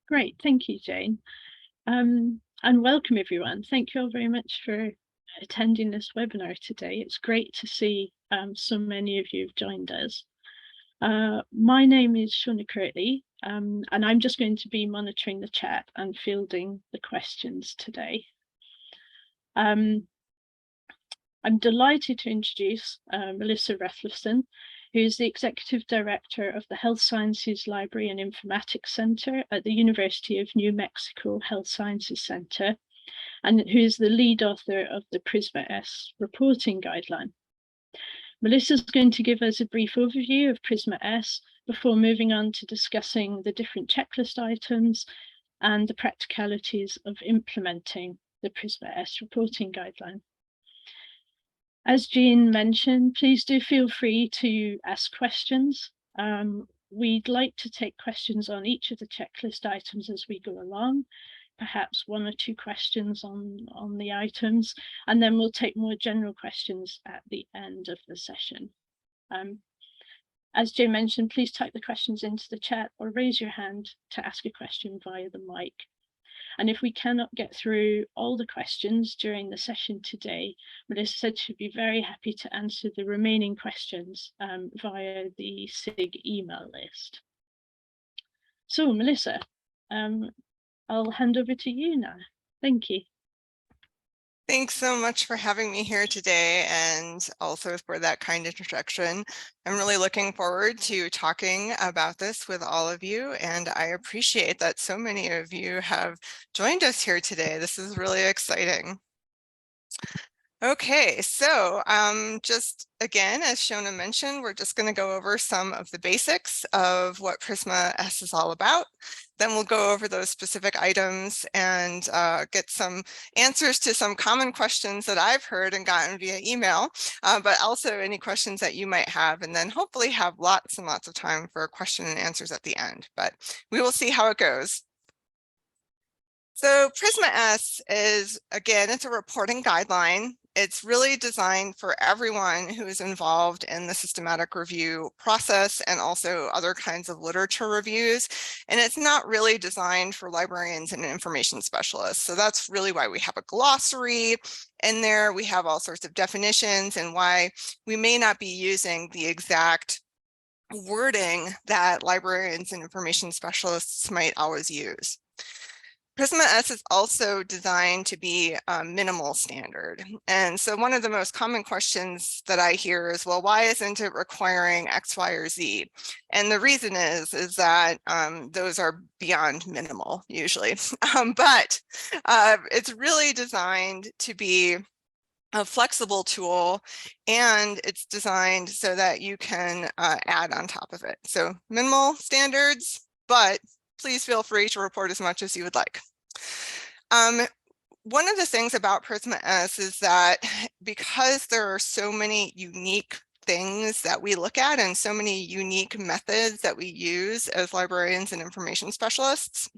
Great, thank you, Jane. And welcome everyone. Thank you all very much for attending this webinar today. It's great to see so many of you have joined us. My name is Shona Kirtley, and I'm just going to be monitoring the chat and fielding the questions today. I'm delighted to introduce Melissa Rethlefson, who is the Executive Director of the Health Sciences Library and Informatics Center at the University of New Mexico Health Sciences Center, and who is the lead author of the PRISMA-S reporting guideline. Melissa is going to give us a brief overview of PRISMA-S before moving on to discussing the different checklist items and the practicalities of implementing the PRISMA-S reporting guideline. As Jean mentioned, please do feel free to ask questions. We'd like to take questions on each of the checklist items as we go along, perhaps 1 or 2 questions on the items, and then we'll take more general questions at the end of the session. As Jane mentioned, please type the questions into the chat or raise your hand to ask a question via the mic. And if we cannot get through all the questions during the session today, Melissa said she'd be very happy to answer the remaining questions via the SIG email list. So Melissa, I'll hand over to you now. Thank you. Thanks so much for having me here today and also for that kind introduction. I'm really looking forward to talking about this with all of you, and I appreciate that so many of you have joined us here today. This is really exciting. Okay, so just again, as Shona mentioned, we're just going to go over some of the basics of what PRISMA-S is all about. Then we'll go over those specific items and get some answers to some common questions that I've heard and gotten via email, but also any questions that you might have, and then hopefully have lots and lots of time for question and answers at the end, but we will see how it goes. So PRISMA-S is, again, it's a reporting guideline. It's really designed for everyone who is involved in the systematic review process and also other kinds of literature reviews. And it's not really designed for librarians and information specialists. So that's really why we have a glossary in there. We have all sorts of definitions and why we may not be using the exact wording that librarians and information specialists might always use. PRISMA-S is also designed to be a minimal standard. And so one of the most common questions that I hear is, well, why isn't it requiring X, Y, or Z? And the reason is that those are beyond minimal usually. But it's really designed to be a flexible tool, and it's designed so that you can add on top of it. So minimal standards, but please feel free to report as much as you would like. One of the things about PRISMA-S is that because there are so many unique things that we look at and so many unique methods that we use as librarians and information specialists,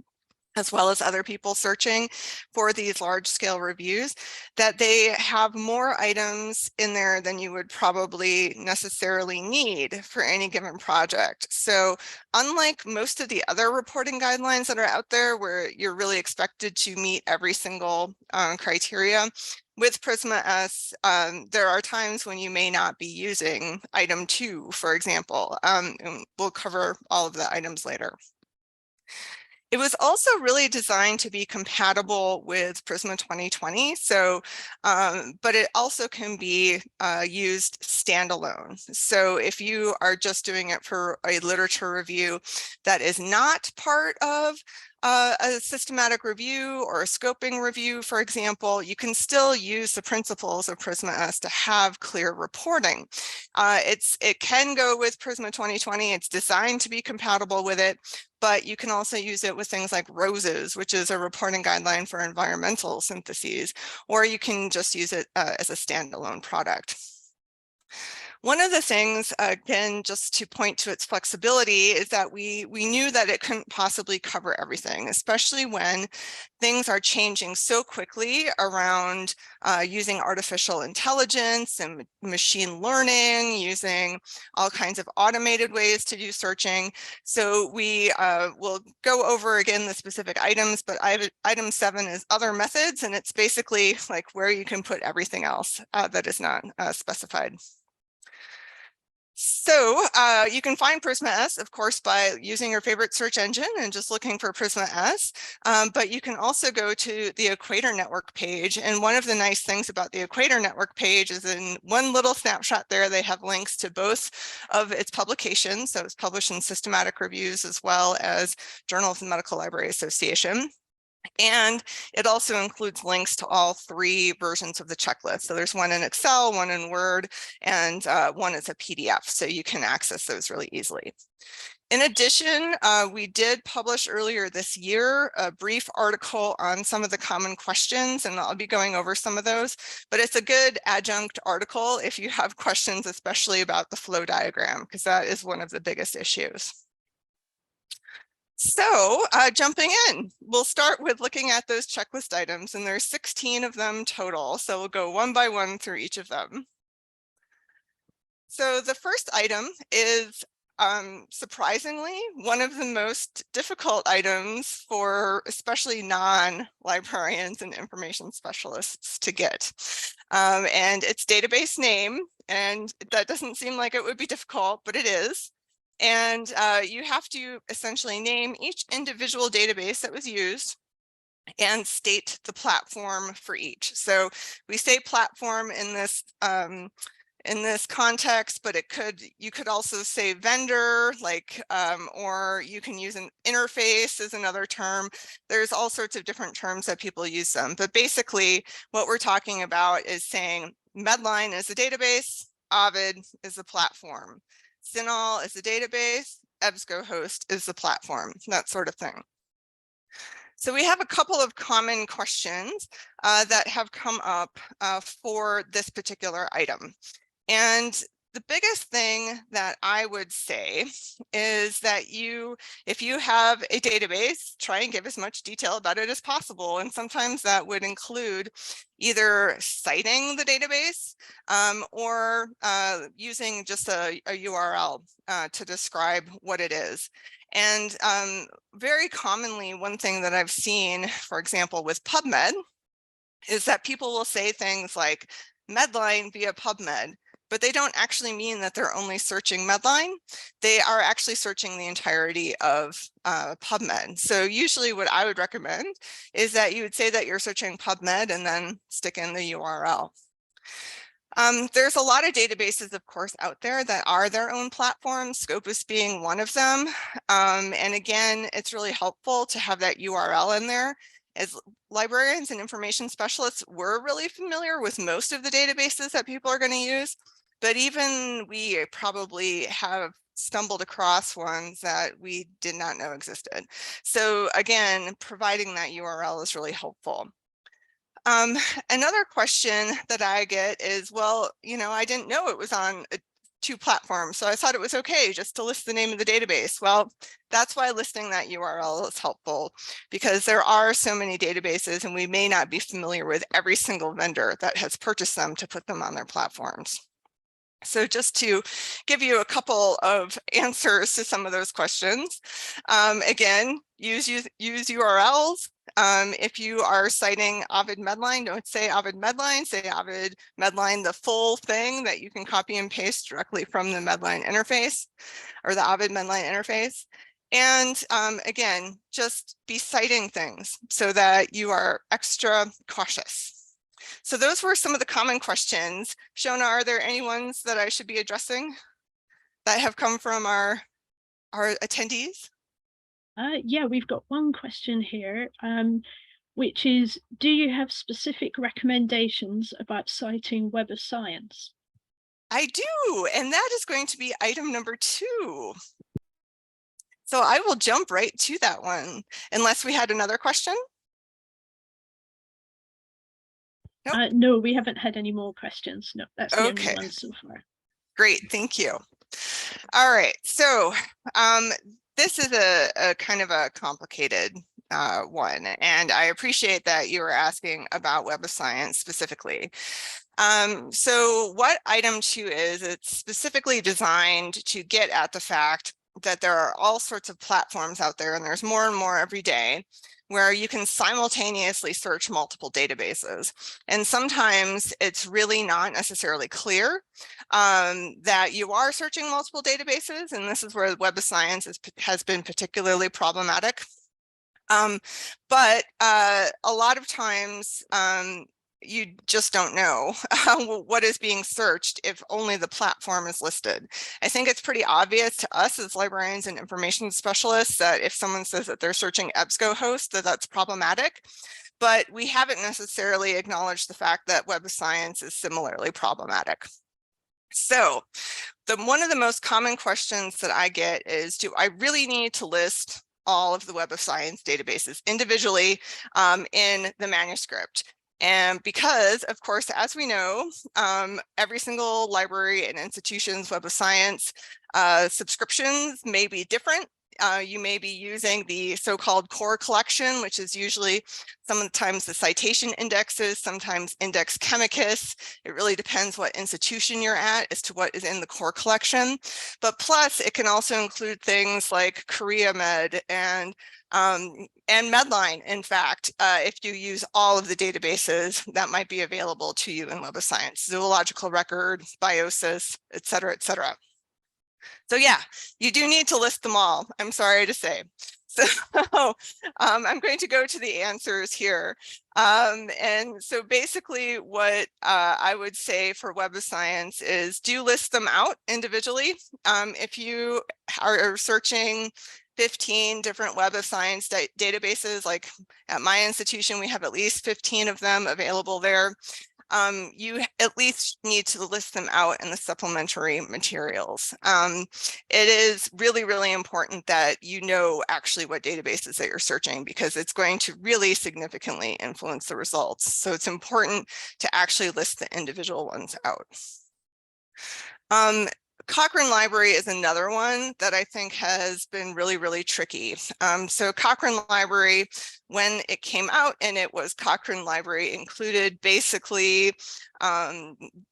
as well as other people searching for these large-scale reviews, that they have more items in there than you would probably necessarily need for any given project. So unlike most of the other reporting guidelines that are out there where you're really expected to meet every single criteria, with PRISMA-S, there are times when you may not be using item 2, for example, and we'll cover all of the items later. It was also really designed to be compatible with PRISMA 2020. So, but it also can be used standalone. So if you are just doing it for a literature review that is not part of a systematic review or a scoping review, for example, you can still use the principles of PRISMA-S to have clear reporting. It can go with PRISMA 2020. It's designed to be compatible with it, but you can also use it with things like ROSES, which is a reporting guideline for environmental syntheses, or you can just use it as a standalone product. One of the things, again, just to point to its flexibility, is that we knew that it couldn't possibly cover everything, especially when things are changing so quickly around using artificial intelligence and machine learning, using all kinds of automated ways to do searching. So we will go over again the specific items, but item 7 is other methods, and it's basically like where you can put everything else that is not specified. So you can find PRISMA S, of course, by using your favorite search engine and just looking for PRISMA S. But you can also go to the Equator Network page. And one of the nice things about the Equator Network page is in one little snapshot there, they have links to both of its publications. So it's published in systematic reviews as well as Journal of the Medical Library Association. And it also includes links to all 3 versions of the checklist. So there's one in Excel, one in Word, and one is a PDF. So you can access those really easily. In addition, we did publish earlier this year a brief article on some of the common questions, and I'll be going over some of those, but it's a good adjunct article if you have questions, especially about the flow diagram, because that is one of the biggest issues. So jumping in, we'll start with looking at those checklist items, and there's 16 of them total. So we'll go one by one through each of them. So the first item is surprisingly one of the most difficult items for especially non-librarians and information specialists to get. And it's database name, and that doesn't seem like it would be difficult, but it is. And you have to essentially name each individual database that was used and state the platform for each. So we say platform in this context, but you could also say vendor, like, or you can use an interface as another term. There's all sorts of different terms that people use them. But basically what we're talking about is saying Medline is a database, Ovid is a platform. CINAHL is a database, EBSCOhost is the platform, that sort of thing. So we have a couple of common questions that have come up for this particular item. And the biggest thing that I would say is that if you have a database, try and give as much detail about it as possible. And sometimes that would include either citing the database or using just a URL to describe what it is. And very commonly, one thing that I've seen, for example, with PubMed, is that people will say things like Medline via PubMed, but they don't actually mean that they're only searching Medline. They are actually searching the entirety of PubMed. So usually what I would recommend is that you would say that you're searching PubMed and then stick in the URL. There's a lot of databases, of course, out there that are their own platforms, Scopus being one of them. And again, it's really helpful to have that URL in there. As librarians and information specialists, we're really familiar with most of the databases that people are going to use, but even we probably have stumbled across ones that we did not know existed. So again, providing that URL is really helpful. Another question that I get is, well, I didn't know it was on 2 platforms, so I thought it was okay just to list the name of the database. Well, that's why listing that URL is helpful, because there are so many databases and we may not be familiar with every single vendor that has purchased them to put them on their platforms. So just to give you a couple of answers to some of those questions, again, use URLs. If you are citing Ovid Medline, don't say Ovid Medline, say Ovid Medline, the full thing that you can copy and paste directly from the Medline interface or the Ovid Medline interface. And again, just be citing things so that you are extra cautious. So those were some of the common questions. Shona, are there any ones that I should be addressing that have come from our attendees? Yeah, we've got one question here, which is, do you have specific recommendations about citing Web of Science? I do, and that is going to be item number 2. So I will jump right to that one, unless we had another question. Nope. No, we haven't had any more questions. No, that's the only one so far. Great, thank you. All right, so this is a kind of a complicated one, and I appreciate that you were asking about Web of Science specifically. So what item 2 is, it's specifically designed to get at the fact that there are all sorts of platforms out there, and there's more and more every day, where you can simultaneously search multiple databases. And sometimes it's really not necessarily clear that you are searching multiple databases, and this is where Web of Science has been particularly problematic. But a lot of times you just don't know what is being searched if only the platform is listed. I think it's pretty obvious to us as librarians and information specialists that if someone says that they're searching EBSCOhost, that's problematic. But we haven't necessarily acknowledged the fact that Web of Science is similarly problematic. So one of the most common questions that I get is, do I really need to list all of the Web of Science databases individually in the manuscript? And because, of course, as we know, every single library and institution's Web of Science subscriptions may be different. You may be using the so-called core collection, which is usually sometimes the citation indexes, sometimes Index Chemicus. It really depends what institution you're at as to what is in the core collection. But plus, it can also include things like CoreaMed and Medline, in fact, if you use all of the databases that might be available to you in Web of Science, zoological record, biosis, et cetera, et cetera. So yeah, you do need to list them all, I'm sorry to say. So I'm going to go to the answers here. And so basically what I would say for Web of Science is do list them out individually. If you are searching 15 different Web of Science databases, like at my institution, we have at least 15 of them available there. You at least need to list them out in the supplementary materials. It is really, really important that you know actually what databases that you're searching, because it's going to really significantly influence the results. So it's important to actually list the individual ones out. Cochrane Library is another one that I think has been really, really tricky. So Cochrane Library, when it came out, and it was Cochrane Library included basically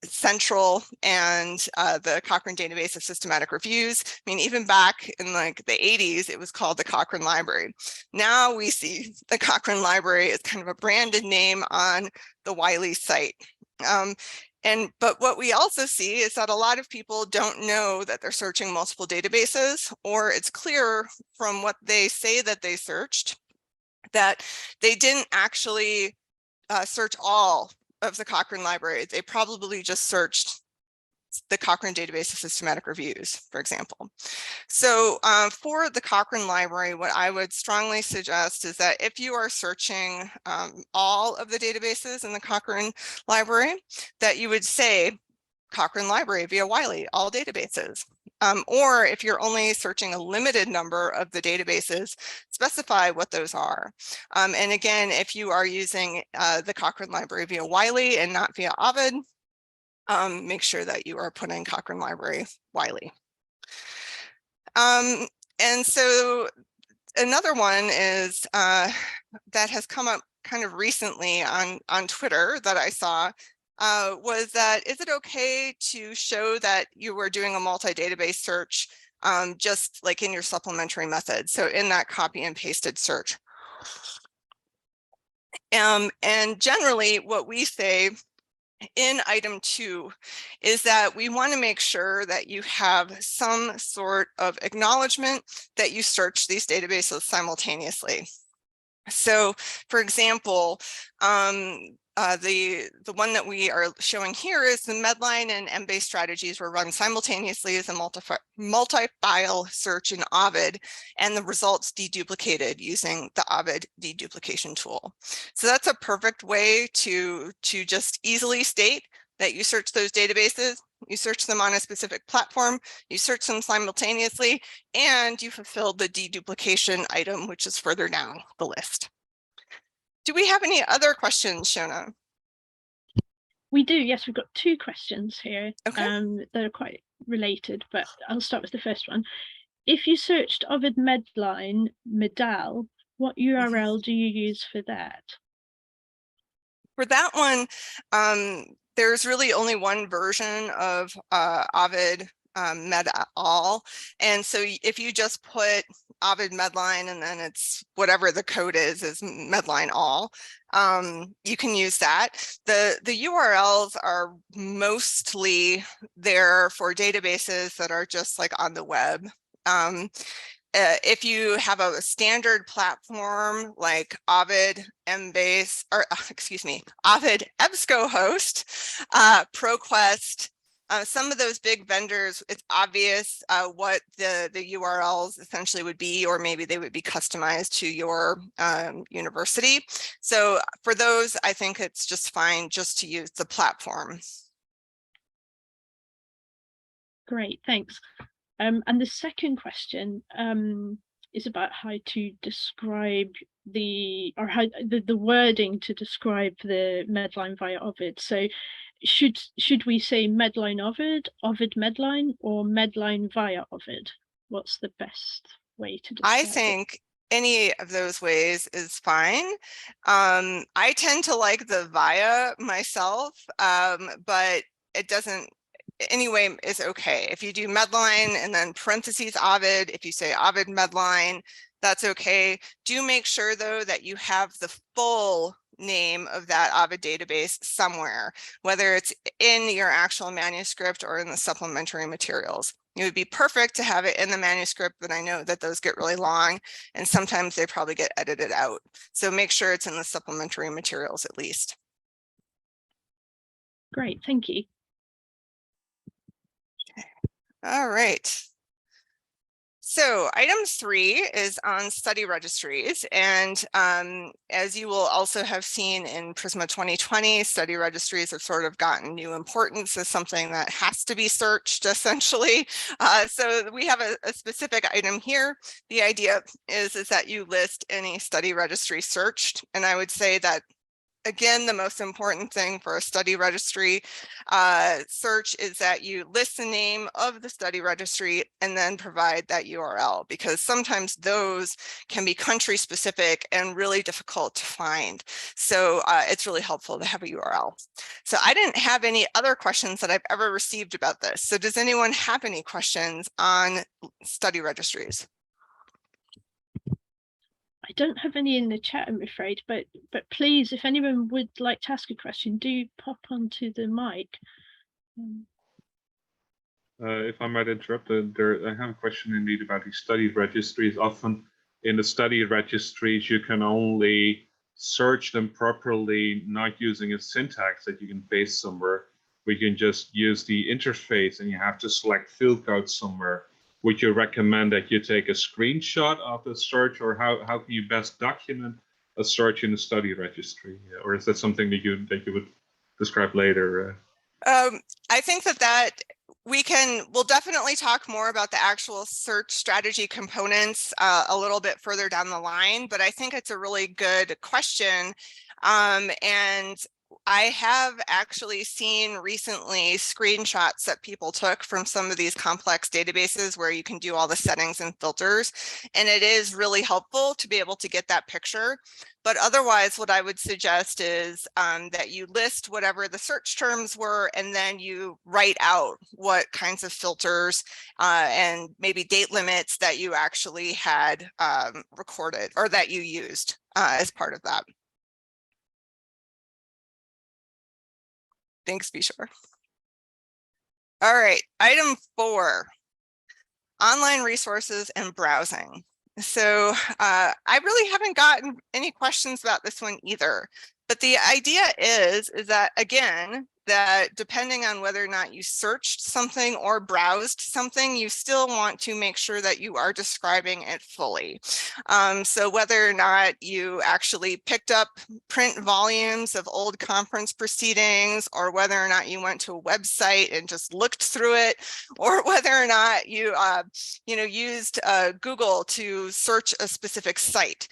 Central and the Cochrane Database of Systematic Reviews. I mean, even back in like the 80s, it was called the Cochrane Library. Now we see the Cochrane Library as kind of a branded name on the Wiley site. But what we also see is that a lot of people don't know that they're searching multiple databases, or it's clear from what they say that they searched that they didn't actually search all of the Cochrane Library. They probably just searched the Cochrane Database of Systematic Reviews, for example. So for the Cochrane Library, what I would strongly suggest is that if you are searching all of the databases in the Cochrane Library, that you would say Cochrane Library via Wiley, all databases. Or if you're only searching a limited number of the databases, specify what those are. And again, if you are using the Cochrane Library via Wiley and not via Ovid, make sure that you are putting Cochrane Library Wiley. And so another one is that has come up kind of recently on Twitter that I saw was that, is it okay to show that you were doing a multi-database search just like in your supplementary method? So in that copy and pasted search. And generally what we say in item 2 is that we want to make sure that you have some sort of acknowledgement that you search these databases simultaneously. So for example, the one that we are showing here is the Medline and Embase strategies were run simultaneously as a multi-file search in Ovid, and the results deduplicated using the Ovid deduplication tool. So that's a perfect way to just easily state that you search those databases, you search them on a specific platform, you search them simultaneously, and you fulfilled the deduplication item, which is further down the list. Do we have any other questions, Shona? We do, yes, we've got 2 questions here. Okay. That are quite related, but I'll start with the first one. If you searched Ovid Medline Medal, what URL do you use for that? For that one, there's really only one version of Ovid Med-al. And so if you just put Ovid Medline and then it's whatever the code is Medline all, you can use that. The URLs are mostly there for databases that are just like on the web. If you have a standard platform like Ovid Embase, or excuse me, Ovid EBSCOhost, ProQuest, some of those big vendors, it's obvious what the URLs essentially would be, or maybe they would be customized to your university. So for those, I think it's just fine just to use the platform. Great, thanks. And the second question is about how to describe the wording to describe the Medline via Ovid. So should we say Medline Ovid, Ovid Medline, or Medline via Ovid? What's the best way to describe I think any of those ways is fine. I tend to like the via myself, but it doesn't, anyway is okay. If you do Medline and then parentheses Ovid, if you say Ovid Medline, that's okay. Do make sure though that you have the full name of that Ovid database somewhere, whether it's in your actual manuscript or in the supplementary materials. It would be perfect to have it in the manuscript, but I know that those get really long and sometimes they probably get edited out. So make sure it's in the supplementary materials at least. Great, thank you. All right. So item 3 is on study registries. And as you will also have seen in PRISMA 2020, study registries have sort of gotten new importance as something that has to be searched essentially. So we have a specific item here. The idea is that you list any study registry searched. And I would say that again, the most important thing for a study registry search is that you list the name of the study registry and then provide that URL, because sometimes those can be country specific and really difficult to find. So it's really helpful to have a URL. So I didn't have any other questions that I've ever received about this. So does anyone have any questions on study registries? I don't have any in the chat, I'm afraid, but please, if anyone would like to ask a question, do pop onto the mic. If I might interrupt, I have a question indeed about these study registries. Often in the study registries, you can only search them properly, not using a syntax that you can paste somewhere. We can just use the interface and you have to select field codes somewhere. Would you recommend that you take a screenshot of the search, or how can you best document a search in the study registry? Or is that something that you would describe later? I think that we'll definitely talk more about the actual search strategy components a little bit further down the line, but I think it's a really good question. And I have actually seen recently screenshots that people took from some of these complex databases where you can do all the settings and filters, and it is really helpful to be able to get that picture. But otherwise, what I would suggest is that you list whatever the search terms were, and then you write out what kinds of filters and maybe date limits that you actually had recorded or that you used as part of that. Thanks, Bishore. All right, item 4, online resources and browsing. So I really haven't gotten any questions about this one either, but the idea is that, again, that depending on whether or not you searched something or browsed something, you still want to make sure that you are describing it fully. So whether or not you actually picked up print volumes of old conference proceedings, or whether or not you went to a website and just looked through it, or whether or not you used Google to search a specific site,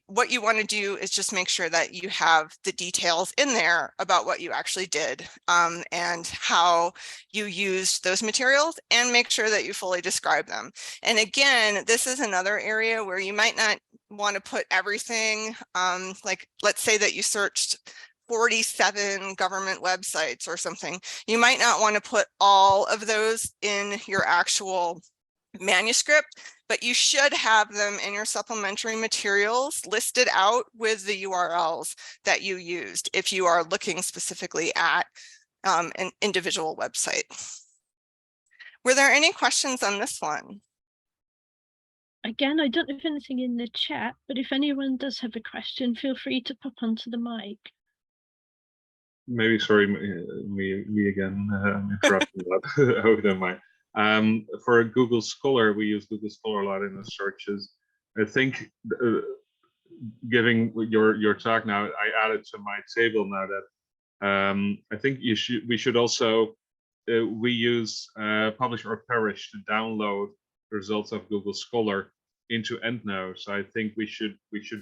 what you want to do is just make sure that you have the details in there about what you actually did did and how you used those materials, and make sure that you fully describe them. And again, this is another area where you might not want to put everything, like let's say that you searched 47 government websites or something. You might not want to put all of those in your actual manuscript, but you should have them in your supplementary materials listed out with the URLs that you used if you are looking specifically at an individual website. Were there any questions on this one? Again, I don't have anything in the chat, but if anyone does have a question, feel free to pop onto the mic. Maybe, sorry, me again, interrupting that. I hope you don't mind. For Google Scholar, we use Google Scholar a lot in the searches. I think giving your talk now, I added to my table now that I think we should also we use publish or perish to download the results of Google Scholar into EndNote. So I think we should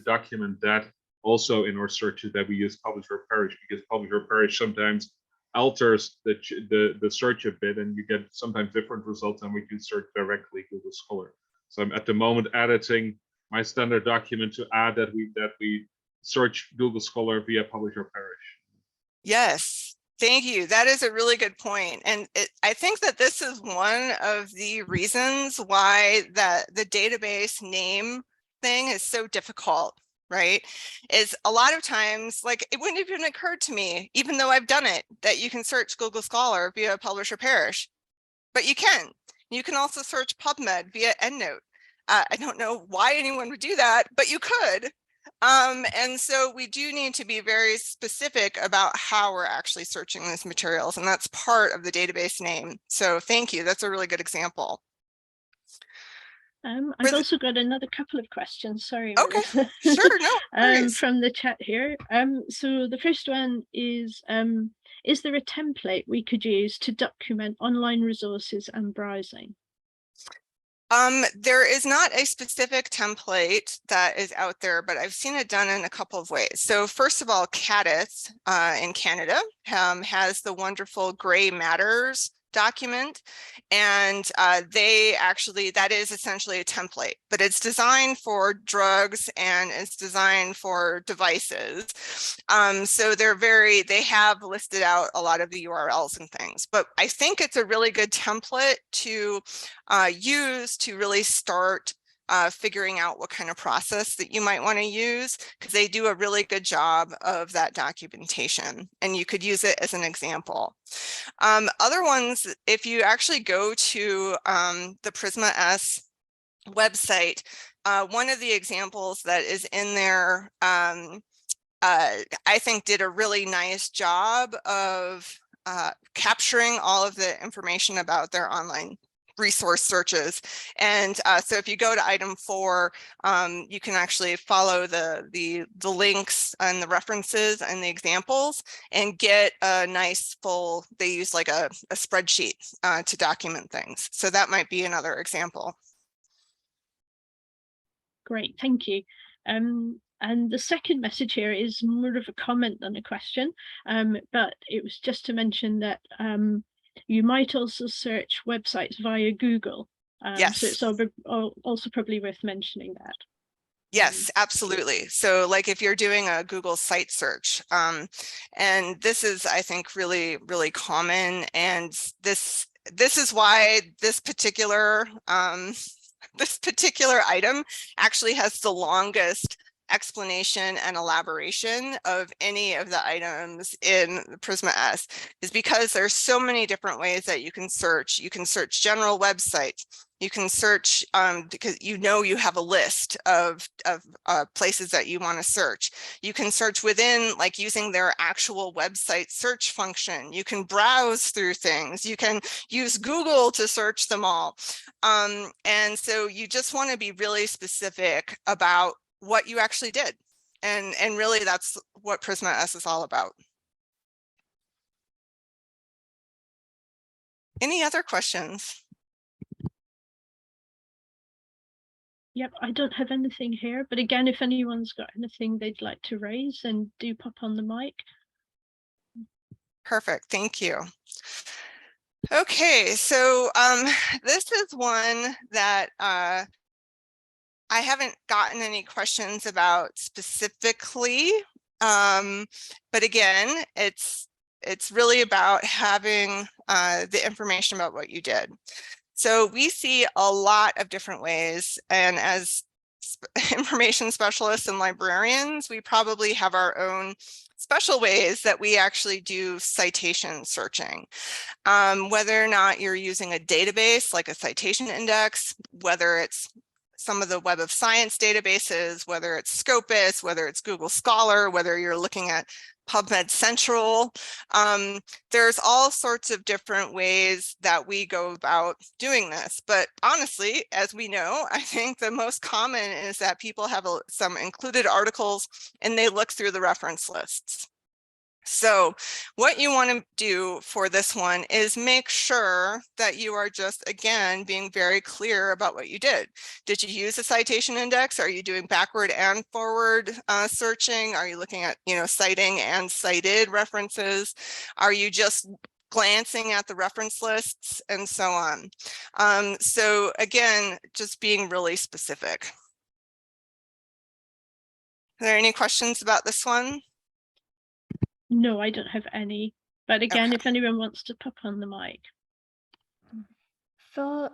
document that also in our searches, that we use publish or perish, because publish or perish sometimes alters the search a bit, and you get sometimes different results than we can search directly Google Scholar. So I'm at the moment editing my standard document to add that we search Google Scholar via publish or perish. Yes, thank you. That is a really good point. And I think that this is one of the reasons why the database name thing is so difficult, right? Is a lot of times, like, it wouldn't have even occurred to me, even though I've done it, that you can search Google Scholar via publish or perish, but you can. You can also search PubMed via EndNote. I don't know why anyone would do that, but you could. And so we do need to be very specific about how we're actually searching these materials, and that's part of the database name. So thank you. That's a really good example. I've also got another couple of questions. Sorry, okay, Melissa. Sure, no from the chat here. So the first one is there a template we could use to document online resources and browsing? There is not a specific template that is out there, but I've seen it done in a couple of ways. So first of all, CADIS in Canada has the wonderful Gray Matters document, and that is essentially a template, but it's designed for drugs and it's designed for devices. So they have listed out a lot of the URLs and things, but I think it's a really good template to use to really start figuring out what kind of process that you might want to use, because they do a really good job of that documentation, and you could use it as an example. Other ones, if you actually go to the PRISMA S website, one of the examples that is in there, I think did a really nice job of capturing all of the information about their online resource searches. And so if you go to item 4, you can actually follow the links and the references and the examples and get a nice full, they use like a spreadsheet to document things. So that might be another example. Great, thank you. And the second message here is more of a comment than a question, but it was just to mention that you might also search websites via Google. Yes. So it's also probably worth mentioning that. Yes, absolutely. So like if you're doing a Google site search, and this is, I think, really, really common. And this is why this particular item actually has the longest explanation and elaboration of any of the items in the PRISMA S, is because there's so many different ways that you can search. You can search general websites. You can search because you have a list of places that you want to search. You can search within, like using their actual website search function. You can browse through things. You can use Google to search them all. And so you just want to be really specific about what you actually did. And really that's what PRISMA S is all about. Any other questions? Yep, I don't have anything here, but again, if anyone's got anything they'd like to raise, then do pop on the mic. Perfect, thank you. Okay, so this is one that I haven't gotten any questions about specifically, but again, it's really about having the information about what you did. So we see a lot of different ways, and as information specialists and librarians, we probably have our own special ways that we actually do citation searching. Whether or not you're using a database like a citation index, whether it's some of the Web of Science databases, whether it's Scopus, whether it's Google Scholar, whether you're looking at PubMed Central, there's all sorts of different ways that we go about doing this. But honestly, as we know, I think the most common is that people have some included articles and they look through the reference lists. So what you want to do for this one is make sure that you are just, again, being very clear about what you did. Did you use a citation index? Are you doing backward and forward searching? Are you looking at, citing and cited references? Are you just glancing at the reference lists and so on? So again, just being really specific. Are there any questions about this one? No, I don't have any. But again, Okay. if anyone wants to pop on the mic. For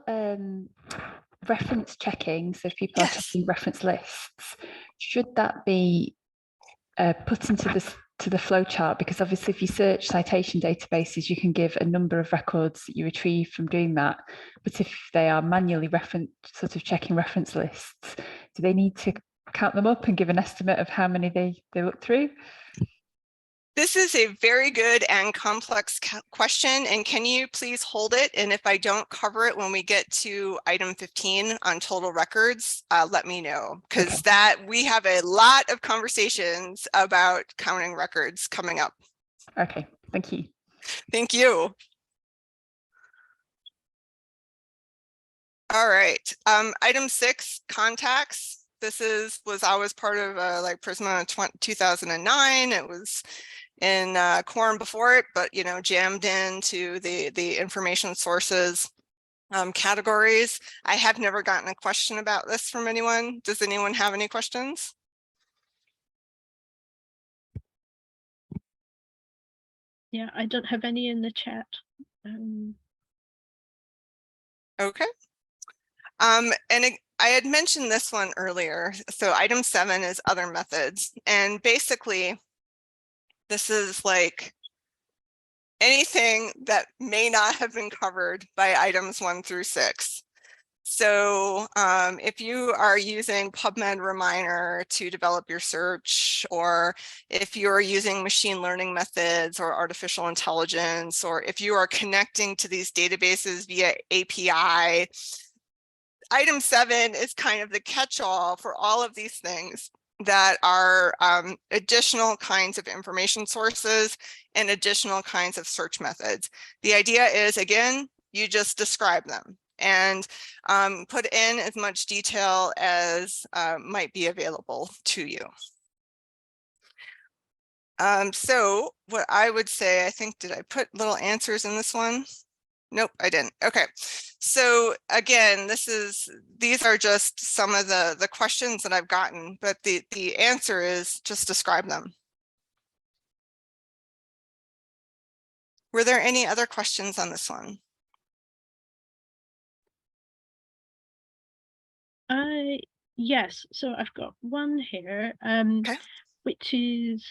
reference checking, so if people are checking reference lists, should that be put into the flow chart? Because obviously if you search citation databases, you can give a number of records that you retrieve from doing that. But if they are manually checking reference lists, do they need to count them up and give an estimate of how many they look through? This is a very good and complex question, and can you please hold it? And if I don't cover it when we get to item 15 on total records, let me know, because we have a lot of conversations about counting records coming up. Okay, thank you. Thank you. All right, item 6, contacts. This was always part of like PRISMA 2009. It was in Quorum before it, but jammed into the information sources categories. I have never gotten a question about this from anyone. Does anyone have any questions? Yeah, I don't have any in the chat. Okay. And I had mentioned this one earlier. So item 7 is other methods, and basically this is like anything that may not have been covered by items 1 through 6. So if you are using PubMed Reminder to develop your search, or if you're using machine learning methods or artificial intelligence, or if you are connecting to these databases via API, item 7 is kind of the catch-all for all of these things that are additional kinds of information sources and additional kinds of search methods. The idea is, again, you just describe them and put in as much detail as might be available to you. So what I would say, I think, did I put little answers in this one? Nope, I didn't. Okay, so again, these are just some of the questions that I've gotten, but the answer is just describe them. Were there any other questions on this one? Yes, so I've got one here, which is,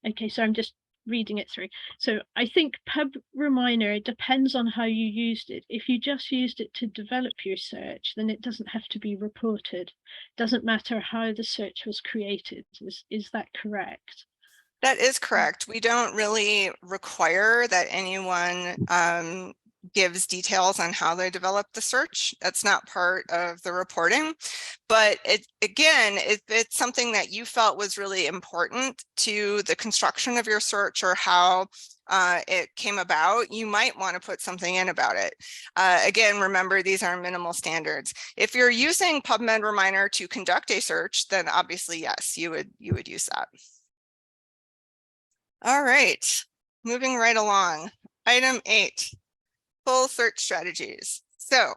okay, so I'm just reading it through. So I think Pub Reminder depends on how you used it. If you just used it to develop your search, then it doesn't have to be reported. Doesn't matter how the search was created. Is that correct? That is correct. We don't really require that anyone gives details on how they develop the search. That's not part of the reporting. But again, if it's something that you felt was really important to the construction of your search or how it came about, you might want to put something in about it. Again, remember, these are minimal standards. If you're using PubMed Reminder to conduct a search, then obviously, yes, you would use that. All right, moving right along. Item 8, full search strategies. So I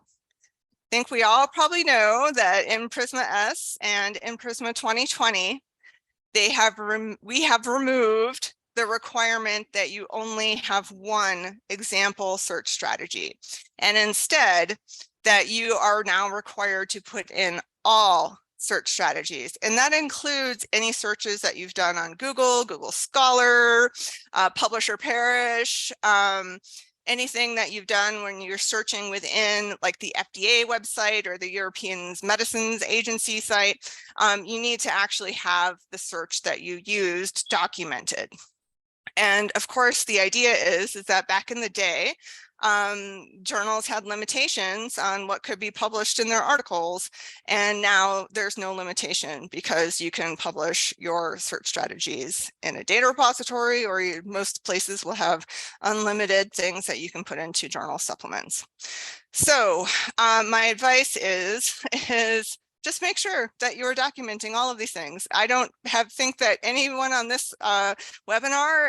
think we all probably know that in PRISMA S and in PRISMA 2020, we have removed the requirement that you only have one example search strategy, and instead that you are now required to put in all search strategies. And that includes any searches that you've done on Google, Google Scholar, Publish or Perish, anything that you've done when you're searching within like the FDA website or the European Medicines Agency site, you need to actually have the search that you used documented. And of course, the idea is that back in the day, journals had limitations on what could be published in their articles. And now there's no limitation because you can publish your search strategies in a data repository, or most places will have unlimited things that you can put into journal supplements. So my advice is just make sure that you're documenting all of these things. I don't think that anyone on this webinar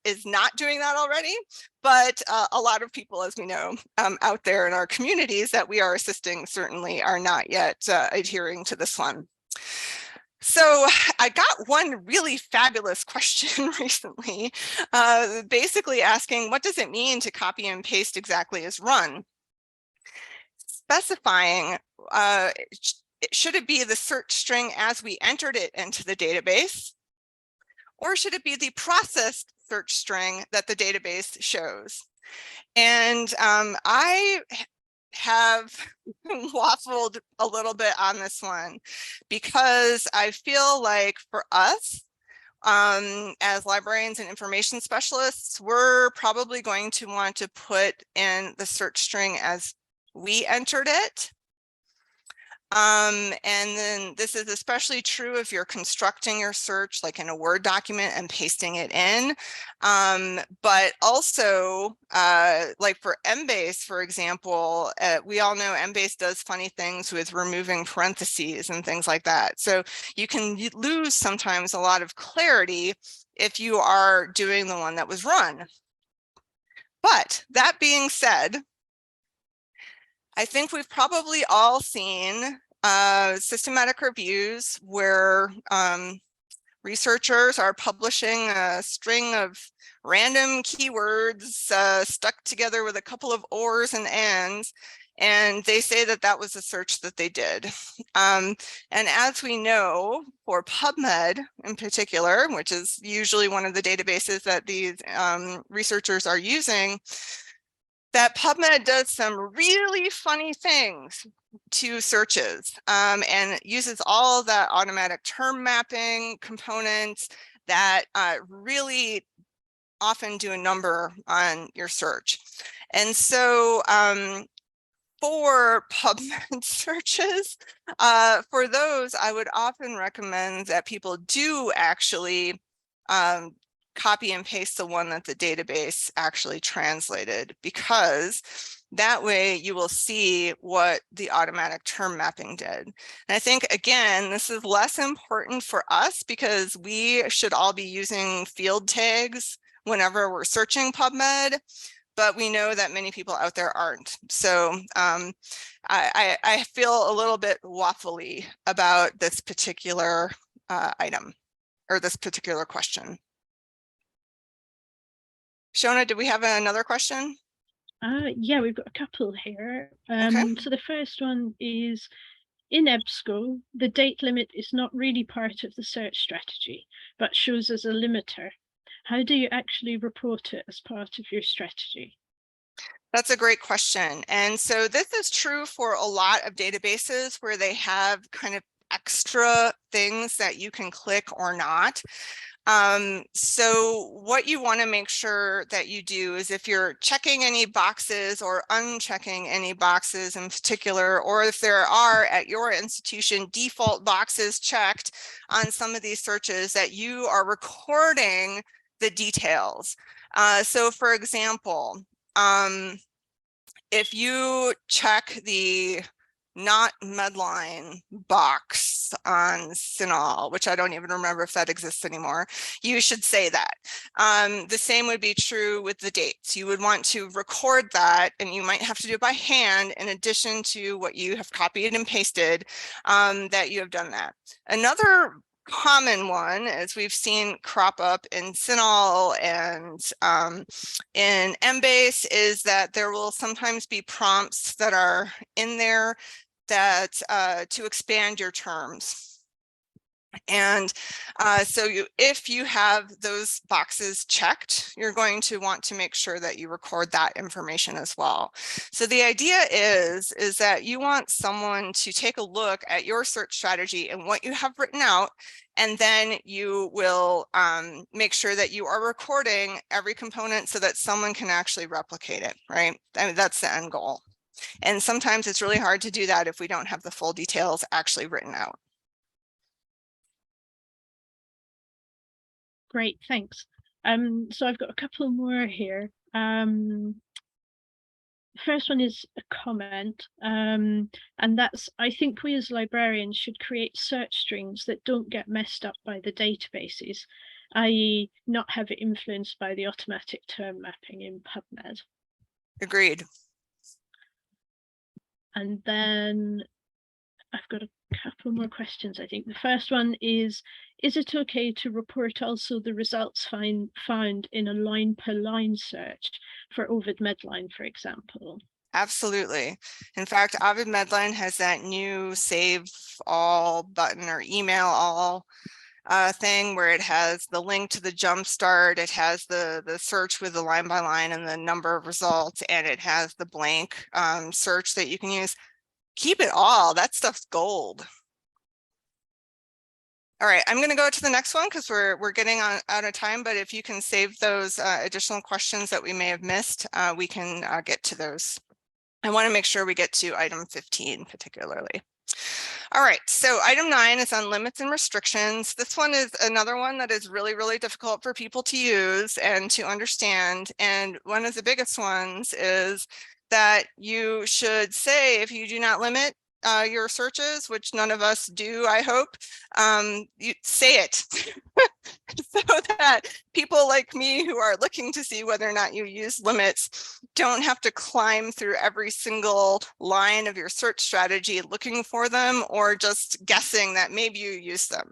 is not doing that already, but a lot of people, as we know, out there in our communities that we are assisting certainly are not yet adhering to this one. So I got one really fabulous question recently, basically asking, what does it mean to copy and paste exactly as run? Specifying, should it be the search string as we entered it into the database? Or should it be the processed search string that the database shows? And I have waffled a little bit on this one because I feel like for us, as librarians and information specialists, we're probably going to want to put in the search string as we entered it. And then this is especially true if you're constructing your search like in a Word document and pasting it in. But also like for Embase, for example, we all know Embase does funny things with removing parentheses and things like that. So you can lose sometimes a lot of clarity if you are doing the one that was run. But that being said, I think we've probably all seen systematic reviews where researchers are publishing a string of random keywords stuck together with a couple of ors and ands, and they say that that was a search that they did. And as we know, for PubMed in particular, which is usually one of the databases that these researchers are using, that PubMed does some really funny things to searches and uses all that automatic term mapping components that really often do a number on your search. And so for PubMed searches, for those, I would often recommend that people do actually copy and paste the one that the database actually translated, because that way you will see what the automatic term mapping did. And I think, again, this is less important for us because we should all be using field tags whenever we're searching PubMed, but we know that many people out there aren't. So I feel a little bit waffly about this particular item or this particular question. Shona, do we have another question? Yeah, we've got a couple here. Okay. So the first one is, in EBSCO, the date limit is not really part of the search strategy, but shows as a limiter. How do you actually report it as part of your strategy? That's a great question. And so this is true for a lot of databases where they have kind of extra things that you can click or not. So what you want to make sure that you do is, if you're checking any boxes or unchecking any boxes in particular, or if there are at your institution default boxes checked on some of these searches, that you are recording the details. So for example, if you check the not Medline box on CINAHL, which I don't even remember if that exists anymore, you should say that. The same would be true with the dates. You would want to record that, and you might have to do it by hand in addition to what you have copied and pasted, that you have done that. Another common one, as we've seen crop up in CINAHL and in Embase, is that there will sometimes be prompts that are in there that to expand your terms. And so if you have those boxes checked, you're going to want to make sure that you record that information as well. So the idea is that you want someone to take a look at your search strategy and what you have written out, and then you will make sure that you are recording every component so that someone can actually replicate it, right? I mean, that's the end goal. And sometimes it's really hard to do that if we don't have the full details actually written out. Great, thanks. So I've got a couple more here. The first one is a comment, and that's, I think we as librarians should create search strings that don't get messed up by the databases, i.e. not have it influenced by the automatic term mapping in PubMed. Agreed. And then I've got a couple more questions, I think. The first one is it okay to report also the results found in a line per line search for Ovid Medline, for example? Absolutely. In fact, Ovid Medline has that new save all button or email all thing where it has the link to the jumpstart, it has the search with the line by line and the number of results, and it has the blank search that you can use. Keep it all. That stuff's gold. All right, I'm going to go to the next one because we're getting out of time, but if you can save those additional questions that we may have missed, we can get to those. I want to make sure we get to item 15 particularly. All right, so item 9 is on limits and restrictions. This one is another one that is really, really difficult for people to use and to understand. And one of the biggest ones is that you should say, if you do not limit your searches, which none of us do, I hope, you say it so that people like me who are looking to see whether or not you use limits don't have to climb through every single line of your search strategy looking for them or just guessing that maybe you use them.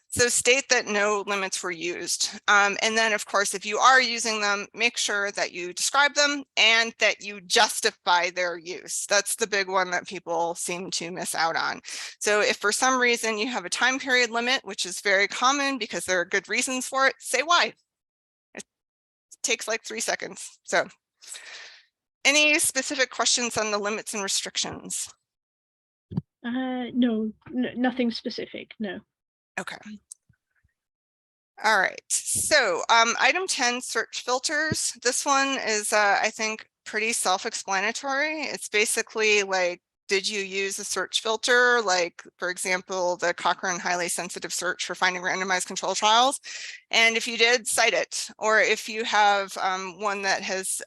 So state that no limits were used. And then, of course, if you are using them, make sure that you describe them and that you justify their use. That's the big one that people seem to miss out on. So if for some reason you have a time period limit, which is very common because there are good reasons for it, say why. It takes like 3 seconds. So any specific questions on the limits and restrictions? No, nothing specific, no. Okay. All right, so item 10, search filters. This one is, I think, pretty self-explanatory. It's basically like, did you use a search filter? Like, for example, the Cochrane highly sensitive search for finding randomized control trials. And if you did, cite it. Or if you have one that has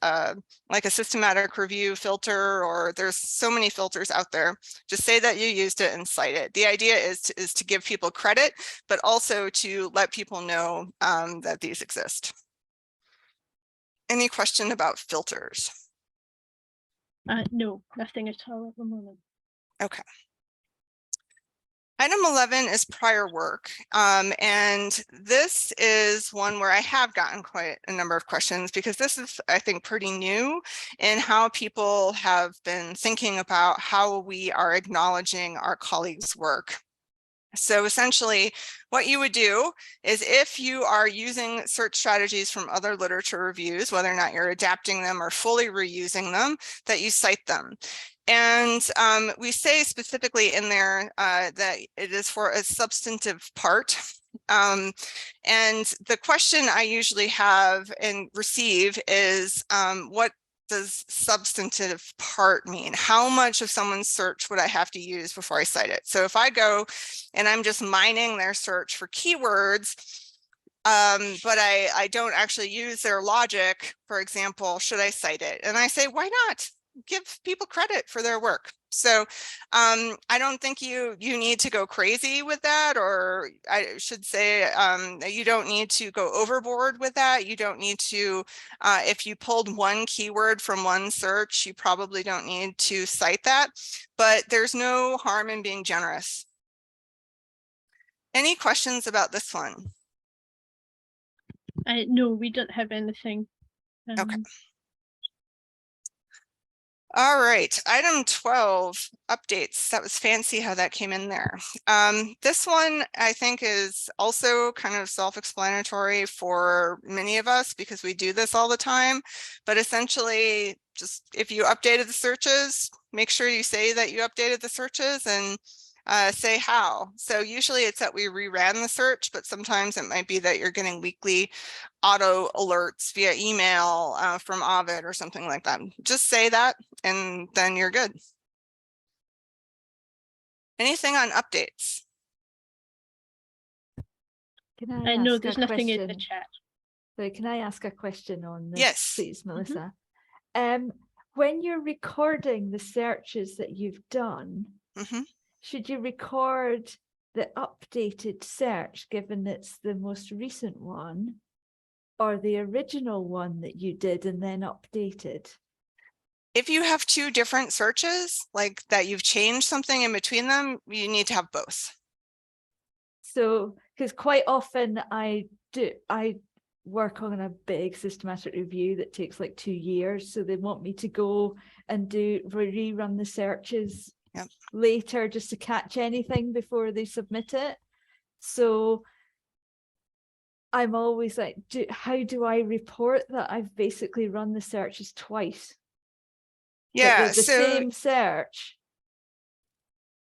like a systematic review filter, or there's so many filters out there, just say that you used it and cite it. The idea is to give people credit, but also to let people know that these exist. Any question about filters? No, nothing at all at the moment. Okay. Item 11 is prior work. And this is one where I have gotten quite a number of questions because this is, I think, pretty new in how people have been thinking about how we are acknowledging our colleagues' work. So essentially, what you would do is if you are using search strategies from other literature reviews, whether or not you're adapting them or fully reusing them, that you cite them. And we say specifically in there that it is for a substantive part. And the question I usually have and receive is what does substantive part mean? How much of someone's search would I have to use before I cite it? So if I go and I'm just mining their search for keywords, but I don't actually use their logic, for example, should I cite it? And I say, why not? give people credit for their work. So I don't think you need to go crazy with that, or I should say you don't need to go overboard with that. You don't need to, if you pulled one keyword from one search, you probably don't need to cite that, but there's no harm in being generous. Any questions about this one? No, we don't have anything. Okay. All right, item 12, updates. That was fancy how that came in there. This one I think is also kind of self-explanatory for many of us because we do this all the time, but essentially just if you updated the searches, make sure you say that you updated the searches and say how. So usually it's that we reran the search, but sometimes it might be that you're getting weekly auto alerts via email from Ovid or something like that. Just say that and then you're good. Anything on updates? Can I know ask there's a nothing in the question? chat. So can I ask a question on this, Yes. please, Melissa? When you're recording the searches that you've done, should you record the updated search, given it's the most recent one, or the original one that you did and then updated? If you have two different searches, like that you've changed something in between them, you need to have both. So, because quite often I work on a big systematic review that takes like 2 years. So they want me to go and rerun the searches later just to catch anything before they submit it. So I'm always like, how do I report that I've basically run the searches twice? Yeah, the same search.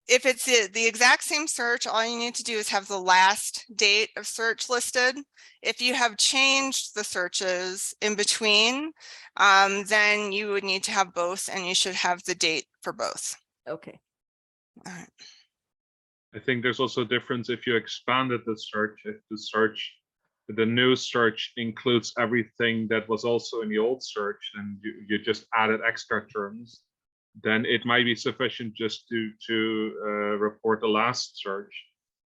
If it's the exact same search, all you need to do is have the last date of search listed. If you have changed the searches in between, then you would need to have both, and you should have the date for both. Okay. All right. I think there's also a difference if you expanded the search, if the new search includes everything that was also in the old search, and you just added extra terms, then it might be sufficient just to report the last search.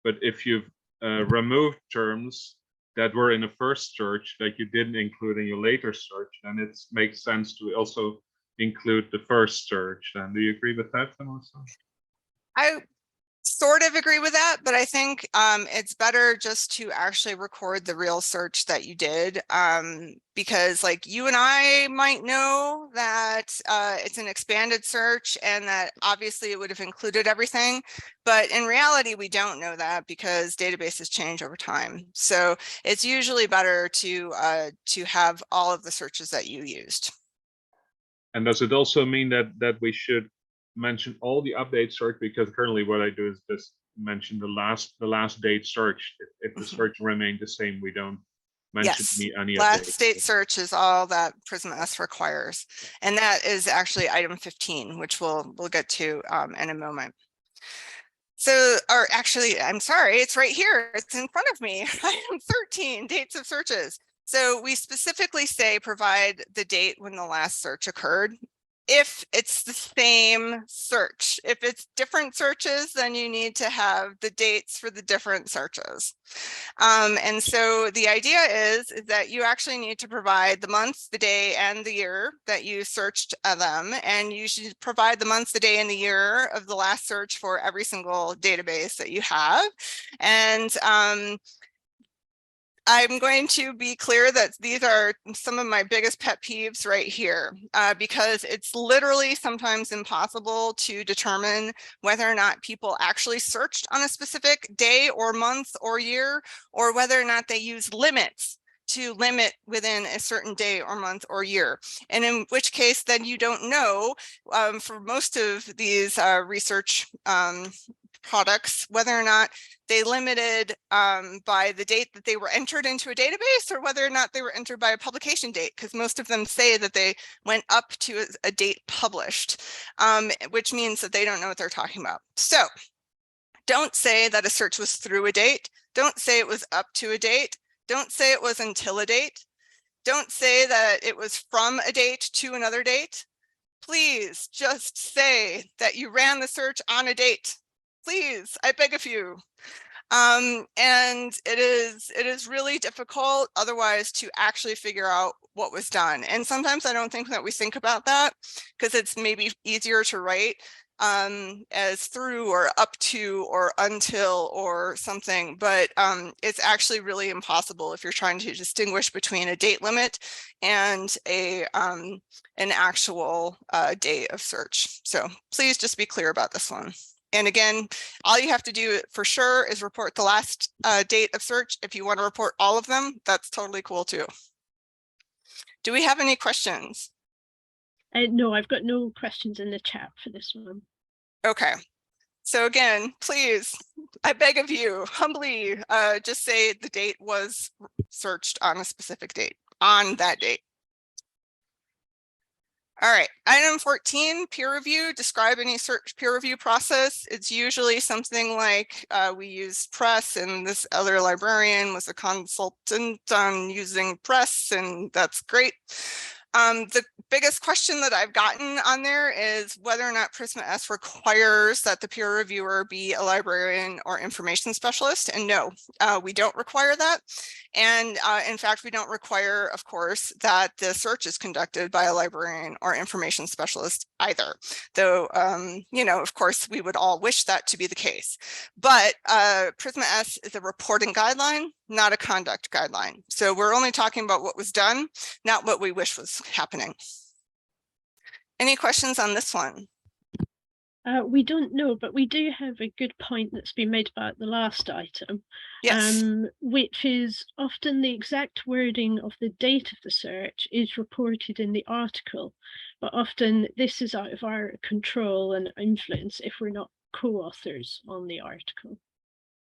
But if you've removed terms that were in the first search that you didn't include in your later search, then it makes sense to also include the first search. And do you agree with that, Melissa? I sort of agree with that, but I think it's better just to actually record the real search that you did, because like you and I might know that it's an expanded search and that obviously it would have included everything, but in reality we don't know that because databases change over time. So it's usually better to have all of the searches that you used. And does it also mean that we should mention all the update search? Because currently what I do is just mention the last date search. If the search remained the same, we don't mention any last updates. date search is all that PRISMA S requires, and that is actually item 15, which we'll get to in a moment. So, or actually, I'm sorry, it's right here. It's in front of me. Item 13, dates of searches. So we specifically say provide the date when the last search occurred. If it's the same search, if it's different searches, then you need to have the dates for the different searches. And so the idea is that you actually need to provide the month, the day, and the year that you searched them. And you should provide the month, the day, and the year of the last search for every single database that you have. And I'm going to be clear that these are some of my biggest pet peeves right here, because it's literally sometimes impossible to determine whether or not people actually searched on a specific day or month or year, or whether or not they use limits to limit within a certain day or month or year. And in which case, then you don't know for most of these research products, whether or not they limited by the date that they were entered into a database, or whether or not they were entered by a publication date, because most of them say that they went up to a date published, which means that they don't know what they're talking about. So don't say that a search was through a date. Don't say it was up to a date. Don't say it was until a date. Don't say that it was from a date to another date. please just say that you ran the search on a date. Please, I beg of you. And it is really difficult otherwise to actually figure out what was done. And sometimes I don't think that we think about that because it's maybe easier to write as through or up to or until or something, but it's actually really impossible if you're trying to distinguish between a date limit and an actual date of search. So please just be clear about this one. And again, all you have to do for sure is report the last date of search. If you want to report all of them, that's totally cool too. Do we have any questions? No, I've got no questions in the chat for this one. Okay. So again, please, I beg of you, humbly, just say the date was searched on a specific date, on that date. All right, item 14, peer review. Describe any search peer review process. It's usually something like we use PRESS and this other librarian was a consultant on using PRESS, and that's great. The biggest question that I've gotten on there is whether or not PRISMA S requires that the peer reviewer be a librarian or information specialist. And no, we don't require that. And in fact, we don't require, of course, that the search is conducted by a librarian or information specialist either. Though, you know, of course, we would all wish that to be the case. But PRISMA S is a reporting guideline, not a conduct guideline. So we're only talking about what was done, not what we wish was happening. Any questions on this one? We don't know, but we do have a good point that's been made about the last item, Yes. Which is often the exact wording of the date of the search is reported in the article, but often this is out of our control and influence if we're not co-authors on the article.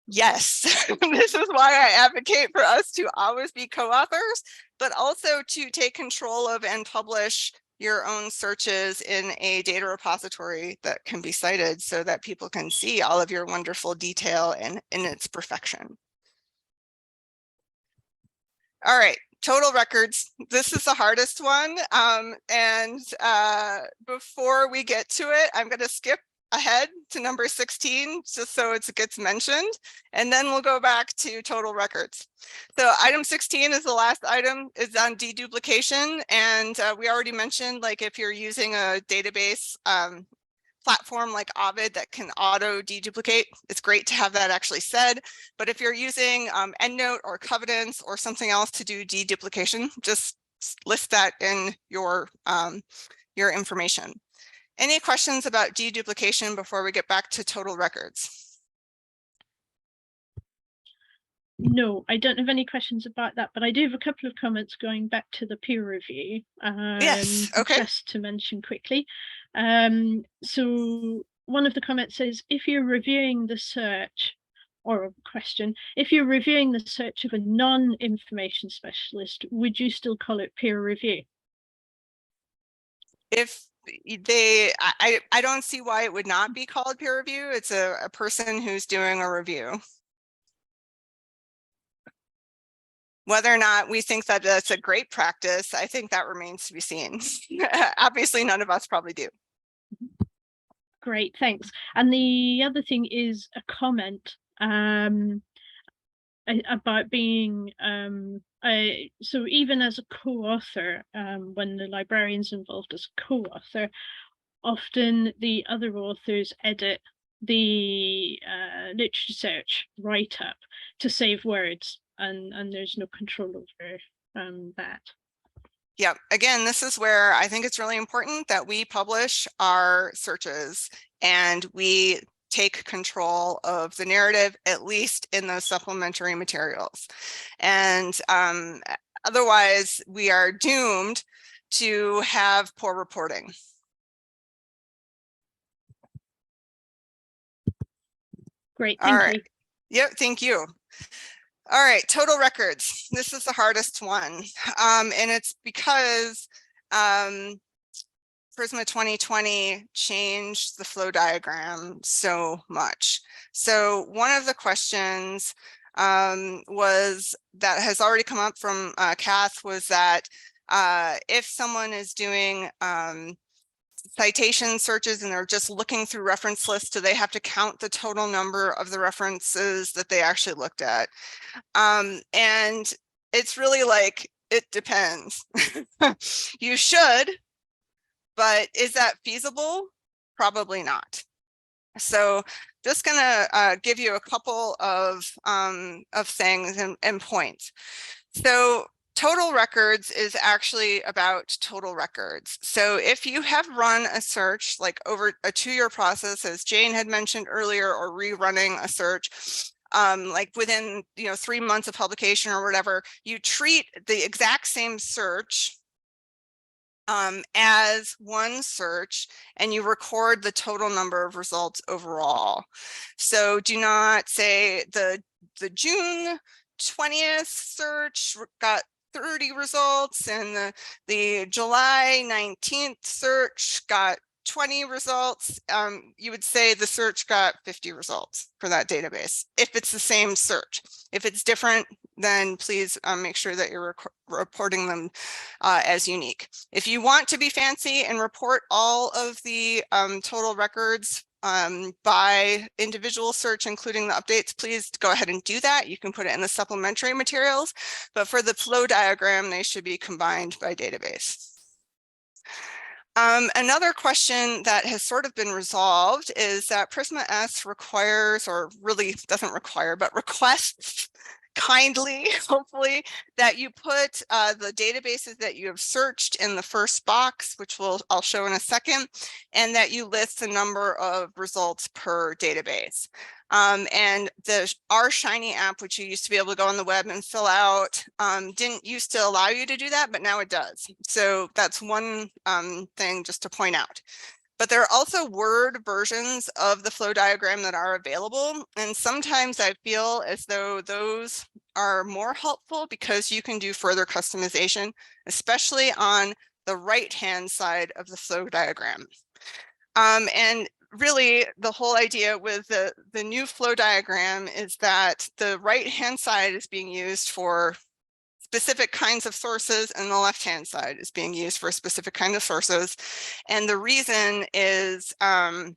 Yes, this is why I advocate for us to always be co-authors, but also to take control of and publish your own searches in a data repository that can be cited so that people can see all of your wonderful detail and in its perfection. All right, total records. This is the hardest one. Before we get to it, I'm going to skip ahead to number 16 just so it gets mentioned, and then we'll go back to total records. So item 16 is the last item, is on deduplication, and we already mentioned, like, if you're using a database platform like Ovid that can auto deduplicate, it's great to have that actually said. But if you're using EndNote or Covenants or something else to do deduplication, just list that in your information. Any questions about deduplication before we get back to total records? No, I don't have any questions about that, but I do have a couple of comments going back to the peer review. Yes, okay. Just to mention quickly. So one of the comments says, if you're reviewing the search, or a question, if you're reviewing the search of a non-information specialist, would you still call it peer review? If I don't see why it would not be called peer review. It's a person who's doing a review. Whether or not we think that that's a great practice, I think that remains to be seen. Obviously, none of us probably do. Great, thanks. And the other thing is a comment about being so even as a co-author, when the librarian's involved as a co-author, often the other authors edit the literature search write-up to save words, and there's no control over that. Yeah, again, this is where I think it's really important that we publish our searches and we take control of the narrative, at least in those supplementary materials. And otherwise, we are doomed to have poor reporting. Great, thank you. Yep, thank you. All right, total records. This is the hardest one. And it's because PRISMA 2020 changed the flow diagram so much. So one of the questions was that has already come up from Kath was that if someone is doing citation searches and they're just looking through reference lists, do they have to count the total number of the references that they actually looked at? And it's really like, it depends. You should, but is that feasible? Probably not. So just gonna give you a couple of things and points. So total records is actually about total records. So if you have run a search like over a 2-year process, as Jane had mentioned earlier, or rerunning a search, like within 3 months of publication or whatever, you treat the exact same search as one search, and you record the total number of results overall. So do not say the June 20th search got 30 results and the July 19th search got 20 results. You would say the search got 50 results for that database if it's the same search. If it's different, then please make sure that you're reporting them as unique. If you want to be fancy and report all of the total records by individual search, including the updates, please go ahead and do that. You can put it in the supplementary materials, but for the flow diagram, they should be combined by database. Another question that has sort of been resolved is that PRISMA S requires, or really doesn't require, but requests kindly, hopefully, that you put the databases that you have searched in the first box, which I'll show in a second, and that you list the number of results per database. And our Shiny app, which you used to be able to go on the web and fill out, didn't used to allow you to do that, but now it does. So that's one thing just to point out. But there are also Word versions of the flow diagram that are available. And sometimes I feel as though those are more helpful because you can do further customization, especially on the right-hand side of the flow diagram. And really, the whole idea with the new flow diagram is that the right-hand side is being used for specific kinds of sources, and the left-hand side is being used for specific kinds of sources. And the reason is, I'm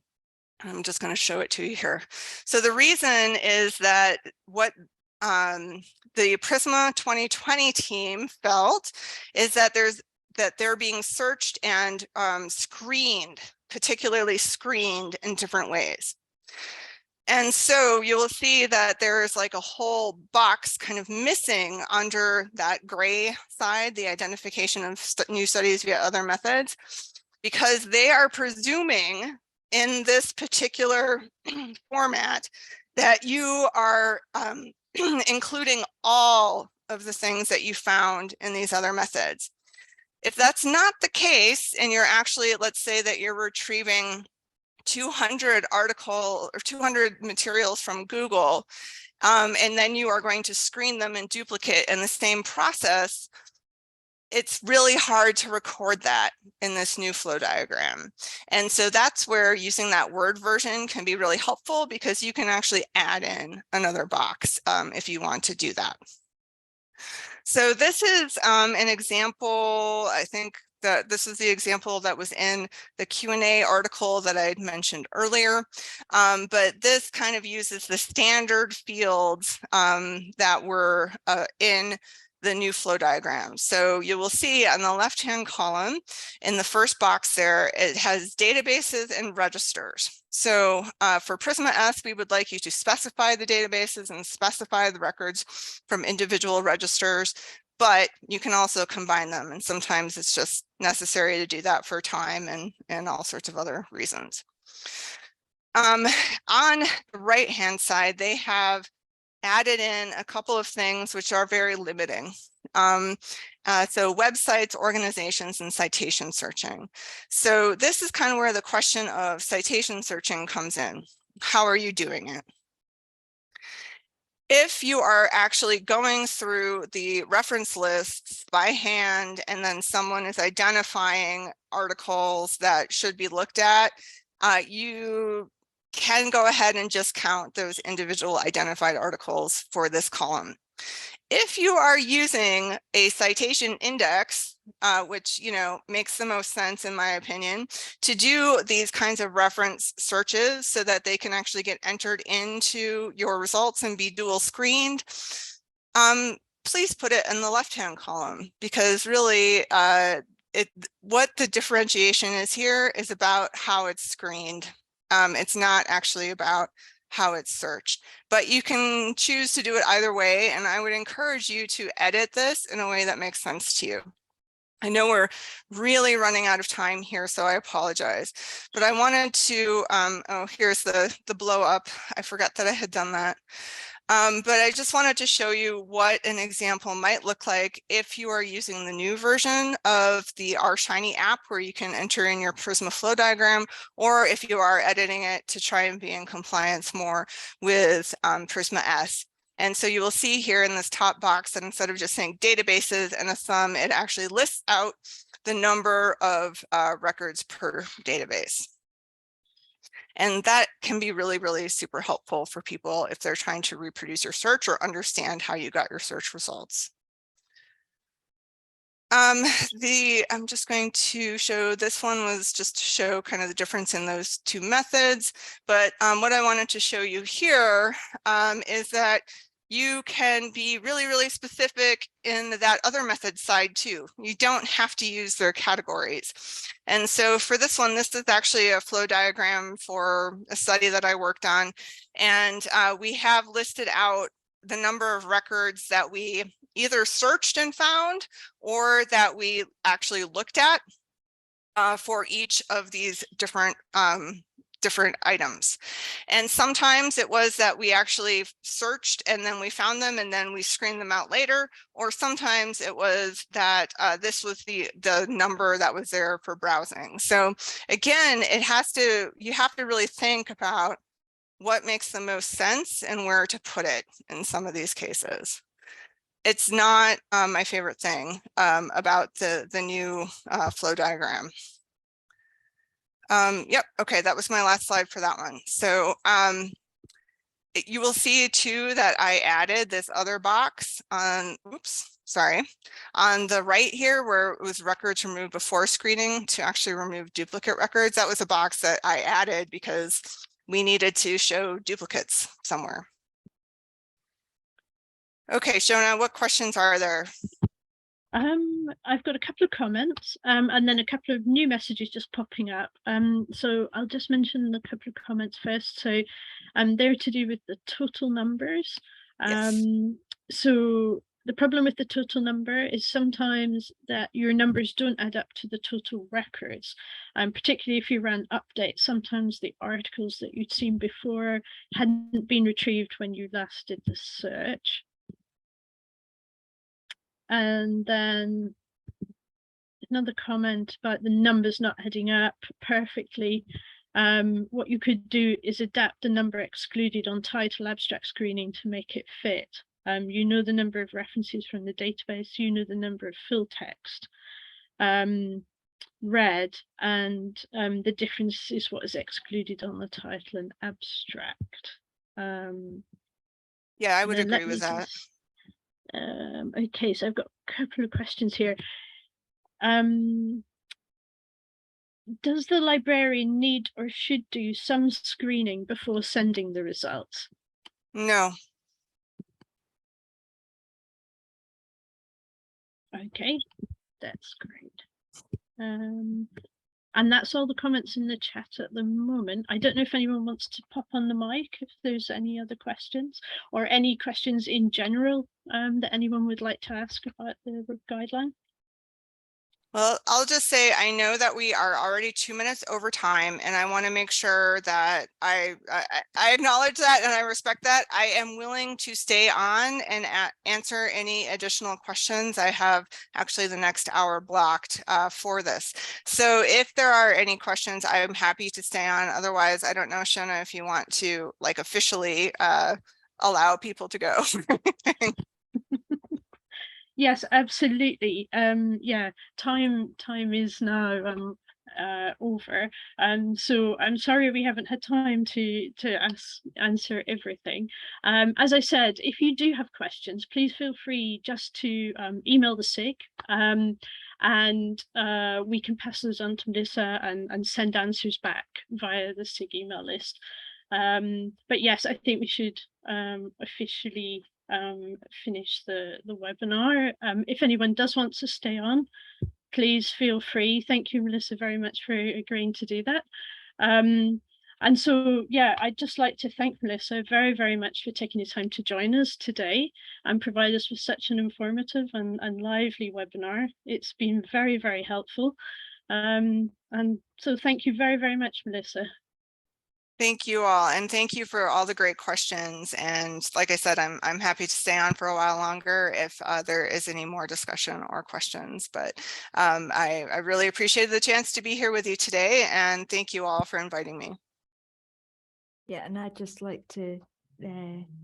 just going to show it to you here. So the reason is that what the PRISMA 2020 team felt is that they're being searched and screened, particularly screened in different ways. And so you will see that there's like a whole box kind of missing under that gray side, the identification of new studies via other methods, because they are presuming in this particular format that you are including all of the things that you found in these other methods. If that's not the case, and you're actually, let's say that you're retrieving 200 article or 200 materials from Google, and then you are going to screen them in duplicate in the same process, it's really hard to record that in this new flow diagram. And so that's where using that Word version can be really helpful, because you can actually add in another box if you want to do that. So this is an example. I think that this is the example that was in the Q&A article that I had mentioned earlier. But this kind of uses the standard fields that were in the new flow diagram. So you will see on the left-hand column in the first box there, it has databases and registers. So for PRISMA S, we would like you to specify the databases and specify the records from individual registers, but you can also combine them. And sometimes it's just necessary to do that for time and all sorts of other reasons. On the right-hand side, they have added in a couple of things which are very limiting. So websites, organizations, and citation searching. So this is kind of where the question of citation searching comes in. How are you doing it? If you are actually going through the reference lists by hand, and then someone is identifying articles that should be looked at, you can go ahead and just count those individual identified articles for this column. If you are using a citation index, which, makes the most sense in my opinion, to do these kinds of reference searches so that they can actually get entered into your results and be dual screened, please put it in the left-hand column, because really what the differentiation is here is about how it's screened. It's not actually about how it's searched, but you can choose to do it either way. And I would encourage you to edit this in a way that makes sense to you. I know we're really running out of time here, so I apologize, but I wanted to, oh, here's the blow up. I forgot that I had done that. But I just wanted to show you what an example might look like if you are using the new version of the RShiny app, where you can enter in your PRISMA flow diagram, or if you are editing it to try and be in compliance more with PRISMA S. And so you will see here in this top box that instead of just saying databases and a sum, it actually lists out the number of records per database. And that can be really, really super helpful for people if they're trying to reproduce your search or understand how you got your search results. I'm just going to show, this one was just to show kind of the difference in those two methods. But what I wanted to show you here is that you can be really, really specific in that other method side too. You don't have to use their categories. And so for this one, this is actually a flow diagram for a study that I worked on. And we have listed out the number of records that we either searched and found or that we actually looked at for each of these different items. And sometimes it was that we actually searched and then we found them and then we screened them out later, or sometimes it was that this was the number that was there for browsing. So again, you have to really think about what makes the most sense and where to put it in some of these cases. It's not my favorite thing about the new flow diagram. Yep, okay, that was my last slide for that one. So you will see too that I added this other box on, on the right here where it was records removed before screening to actually remove duplicate records. That was a box that I added because we needed to show duplicates somewhere. Okay, Shona, what questions are there? I've got a couple of comments and then a couple of new messages just popping up. So I'll just mention a couple of comments first. So they're to do with the total numbers. Yes. So the problem with the total number is sometimes that your numbers don't add up to the total records. Particularly if you ran updates, sometimes the articles that you'd seen before hadn't been retrieved when you last did the search. And then another comment about the numbers not adding up perfectly. What you could do is adapt the number excluded on title abstract screening to make it fit. You know the number of references from the database, you know the number of full text read, and the difference is what is excluded on the title and abstract. Yeah, I would agree with that. Okay, so I've got a couple of questions here. Does the librarian need or should do some screening before sending the results? No. Okay, that's great. And that's all the comments in the chat at the moment. I don't know if anyone wants to pop on the mic if there's any other questions or any questions in general that anyone would like to ask about the guideline. Well, I'll just say I know that we are already 2 minutes over time, and I want to make sure that I acknowledge that and I respect that. I am willing to stay on and answer any additional questions. I have actually the next hour blocked for this. So if there are any questions, I'm happy to stay on. Otherwise, I don't know, Shona, if you want to like officially allow people to go. Yes, absolutely. Yeah, time is now over. So I'm sorry we haven't had time to answer everything. As I said, if you do have questions, please feel free just to email the SIG, and we can pass those on to Melissa and send answers back via the SIG email list. But yes, I think we should officially finish the webinar. If anyone does want to stay on, please feel free. Thank you, Melissa, very much for agreeing to do that. And so, yeah, I'd just like to thank Melissa very, very much for taking the time to join us today and provide us with such an informative and lively webinar. It's been very, very helpful. And so thank you very, very much, Melissa. Thank you all, and thank you for all the great questions. And like I said, I'm happy to stay on for a while longer if there is any more discussion or questions. But I really appreciated the chance to be here with you today, and thank you all for inviting me. Yeah, and I'd just like to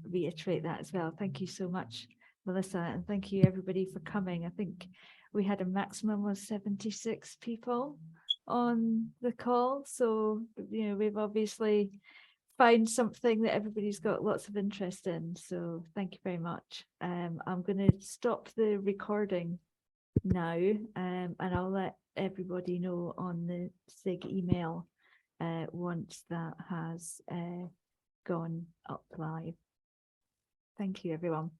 reiterate that as well. Thank you so much, Melissa, and thank you everybody for coming. I think we had a maximum of 76 people on the call, so you know, we've obviously found something that everybody's got lots of interest in, so thank you very much. I'm going to stop the recording now, and I'll let everybody know on the SIG email once that has gone up live. Thank you, everyone.